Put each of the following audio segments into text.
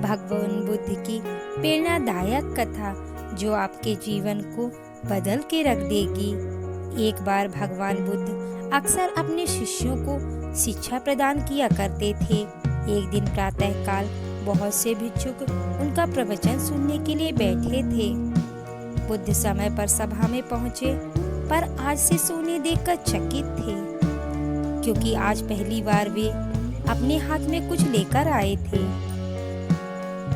भगवान बुद्ध की प्रेरणादायक कथा जो आपके जीवन को बदल के रख देगी। एक बार भगवान बुद्ध अक्सर अपने शिष्यों को शिक्षा प्रदान किया करते थे। एक दिन प्रातःकाल बहुत से भिक्षुक उनका प्रवचन सुनने के लिए बैठे थे। बुद्ध समय पर सभा में पहुंचे, पर आज से उन्हें देखकर चकित थे, क्योंकि आज पहली बार वे अपने हाथ में कुछ लेकर आए थे।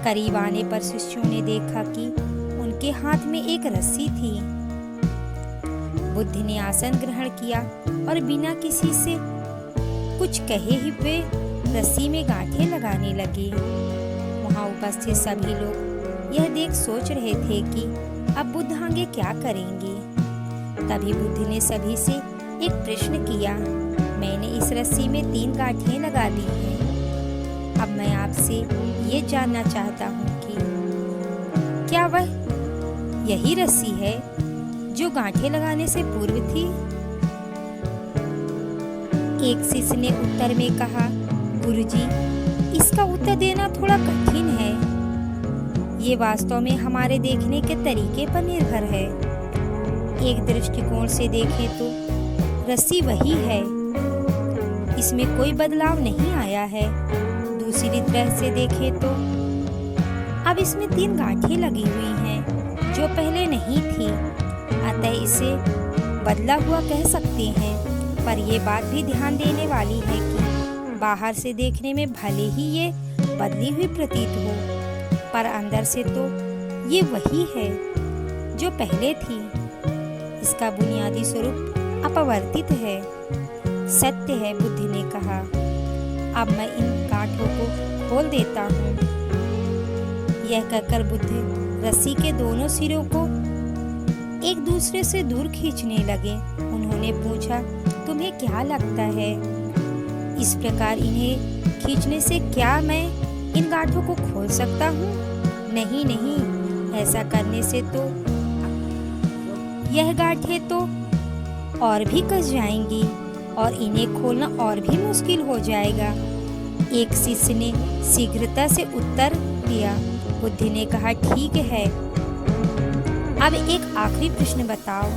करीब आने पर शिष्यों ने देखा कि उनके हाथ में एक रस्सी थी। बुद्ध ने आसन ग्रहण किया और बिना किसी से कुछ कहे ही वे रस्सी में गांठें लगाने लगे। वहां उपस्थित सभी लोग यह देख सोच रहे थे कि अब बुद्ध आगे क्या करेंगे। तभी बुद्ध ने सभी से एक प्रश्न किया, मैंने इस रस्सी में 3 गांठें लगा दी हैं। अब मैं आपसे ये जानना चाहता हूँ कि क्या वह यही रस्सी है जो गांठें लगाने से पूर्व थी? एक शिष्य ने उत्तर में कहा, गुरुजी, इसका उत्तर देना थोड़ा कठिन है। ये वास्तव में हमारे देखने के तरीके पर निर्भर है। एक दृष्टिकोण से देखें तो रस्सी वही है, इसमें कोई बदलाव नहीं आया है। दूसरी तरह से देखें तो अब इसमें 3 गांठें लगी हुई हैं जो पहले नहीं थी, अतः इसे बदला हुआ कह सकते हैं। पर यह बात भी ध्यान देने वाली है कि बाहर से देखने में भले ही ये बदली हुई प्रतीत हो, पर अंदर से तो ये वही है जो पहले थी। इसका बुनियादी स्वरूप अपरिवर्तित है। सत्य है, बुद्ध ने कहा। अब मैं इन गांठों को खोल देता हूँ। यह कहकर बुद्ध रस्सी के दोनों सिरों को एक दूसरे से दूर खींचने लगे। उन्होंने पूछा, तुम्हें क्या लगता है, इस प्रकार इन्हें खींचने से क्या मैं इन गांठों को खोल सकता हूँ? नहीं नहीं, ऐसा करने से तो यह गांठें तो और भी कस जाएंगी और इन्हें खोलना और भी मुश्किल हो जाएगा। एक शिष्य ने शीघ्रता से उत्तर दिया। बुद्ध ने कहा, ठीक है, अब एक आखिरी प्रश्न बताओ,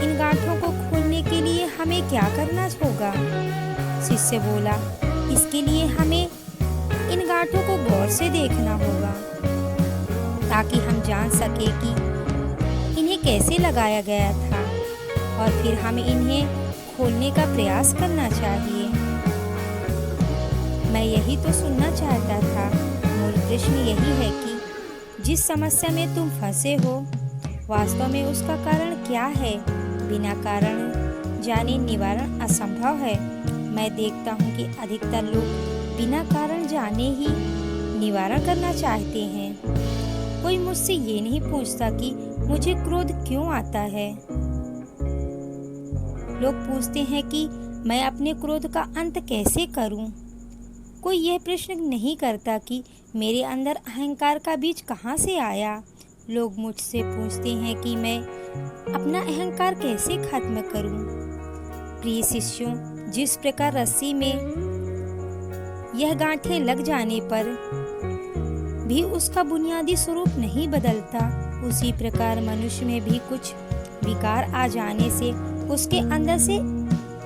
इन गांठों को खोलने के लिए हमें क्या करना होगा? शिष्य बोला, इसके लिए हमें इन गांठों को गौर से देखना होगा ताकि हम जान सके कि इन्हें कैसे लगाया गया था, और फिर हमें इन्हें खोलने का प्रयास करना चाहिए। मैं यही तो सुनना चाहता था। मूल प्रश्न यही है कि जिस समस्या में तुम फंसे हो, वास्तव में उसका कारण क्या है? बिना कारण जाने निवारण असंभव है। मैं देखता हूँ कि अधिकतर लोग बिना कारण जाने ही निवारण करना चाहते हैं। कोई मुझसे ये नहीं पूछता कि मुझे क्रोध क्यों आता है। लोग पूछते हैं कि मैं अपने क्रोध का अंत कैसे करूं। कोई यह प्रश्न नहीं करता कि मेरे अंदर अहंकार का बीज कहाँ से आया। लोग मुझसे पूछते हैं कि मैं अपना अहंकार कैसे खत्म करूं। प्रिय शिष्यों, जिस प्रकार रस्सी में यह गांठें लग जाने पर भी उसका बुनियादी स्वरूप नहीं बदलता, उसी प्रकार मनुष्य में भी कुछ विकार आ जाने से उसके अंदर से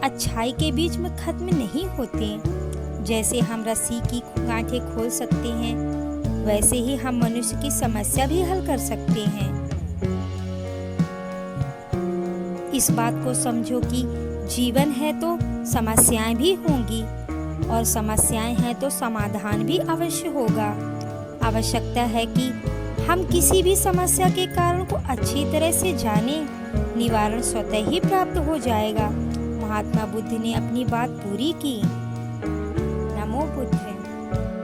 अच्छाई के बीच में खत्म नहीं होते। जैसे हम रस्सी की गांठें खोल सकते हैं, वैसे ही हम मनुष्य की समस्या भी हल कर सकते हैं। इस बात को समझो कि जीवन है तो समस्याएं भी होंगी, और समस्याएं हैं तो समाधान भी अवश्य होगा। आवश्यकता है कि हम किसी भी समस्या के कारण को अच्छी तरह से जानें, निवारण स्वतः ही प्राप्त हो जाएगा। महात्मा बुद्ध ने अपनी बात पूरी की।